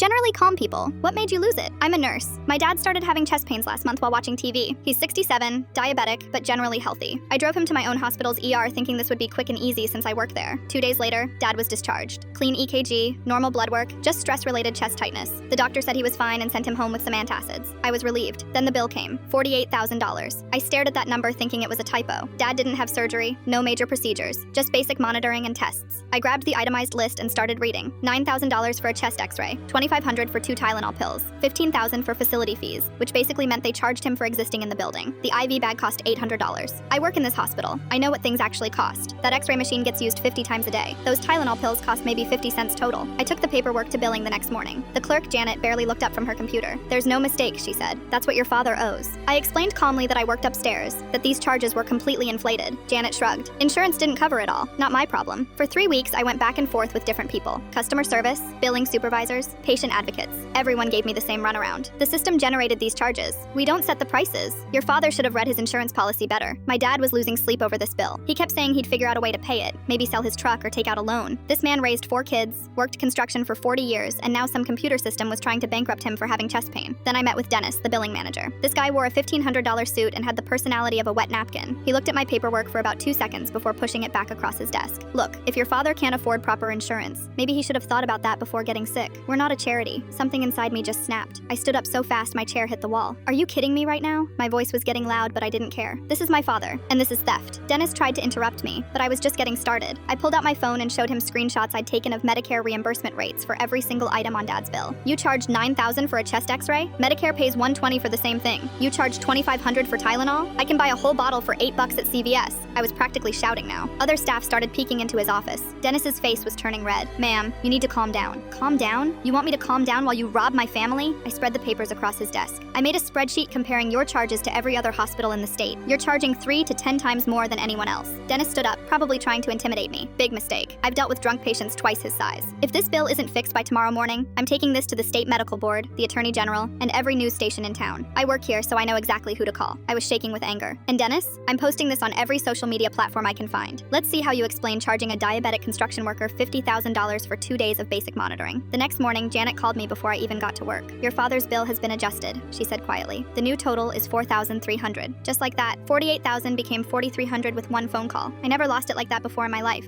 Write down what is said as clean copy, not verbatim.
Generally calm people. What made you lose it? I'm a nurse. My dad started having chest pains last month while watching TV. He's 67, diabetic, but generally healthy. I drove him to my own hospital's ER thinking this would be quick and easy since I work there. 2 days later, Dad was discharged. Clean EKG, normal blood work, just stress-related chest tightness. The doctor said he was fine and sent him home with some antacids. I was relieved. Then the bill came, $48,000. I stared at that number thinking it was a typo. Dad didn't have surgery, no major procedures, just basic monitoring and tests. I grabbed the itemized list and started reading. $9,000 for a chest x-ray, $2,500 for 2 Tylenol pills, $15,000 for facility fees, which basically meant they charged him for existing in the building. The IV bag cost $800. I work in this hospital. I know what things actually cost. That x-ray machine gets used 50 times a day. Those Tylenol pills cost maybe 50 cents total. I took the paperwork to billing the next morning. The clerk, Janet, barely looked up from her computer. There's no mistake, she said. That's what your father owes. I explained calmly that I worked upstairs, that these charges were completely inflated. Janet shrugged. Insurance didn't cover it all. Not my problem. For 3 weeks, I went back and forth with different people. Customer service, billing supervisors, patient advocates. Everyone gave me the same runaround. The system generated these charges. We don't set the prices. Your father should have read his insurance policy better. My dad was losing sleep over this bill. He kept saying he'd figure out a way to pay it, maybe sell his truck or take out a loan. This man raised 4 kids, worked construction for 40 years, and now some computer system was trying to bankrupt him for having chest pain. Then I met with Dennis, the billing manager. This guy wore a $1,500 suit and had the personality of a wet napkin. He looked at my paperwork for about 2 seconds before pushing it back across his desk. Look, if your father can't afford proper insurance, maybe he should have thought about that before getting sick. We're not a charity. Something inside me just snapped. I stood up so fast my chair hit the wall. Are you kidding me right now? My voice was getting loud, but I didn't care. This is my father, and this is theft. Dennis tried to interrupt me, but I was just getting started. I pulled out my phone and showed him screenshots I'd taken of Medicare reimbursement rates for every single item on Dad's bill. You charged $9,000 for a chest x-ray? Medicare pays $120 for the same thing. You charge $2,500 for Tylenol? I can buy a whole bottle for $8 at CVS. I was practically shouting now. Other staff started peeking into his office. Dennis's face was turning red. Ma'am, you need to calm down. Calm down? You want me to calm down while you rob my family? I spread the papers across his desk. I made a spreadsheet comparing your charges to every other hospital in the state. You're charging 3 to 10 times more than anyone else. Dennis stood up, probably trying to intimidate me. Big mistake. I've dealt with drunk patients twice his size. If this bill isn't fixed by tomorrow morning, I'm taking this to the state medical board, the attorney general, and every news station in town. I work here, so I know exactly who to call. I was shaking with anger. And Dennis, I'm posting this on every social media platform I can find. Let's see how you explain charging a diabetic construction worker $50,000 for 2 days of basic monitoring. The next morning, Janet called me before I even got to work. Your father's bill has been adjusted, she said quietly. The new total is $4,300. Just like that, $48,000 became $4,300 with one phone call. I never lost it like that before in my life.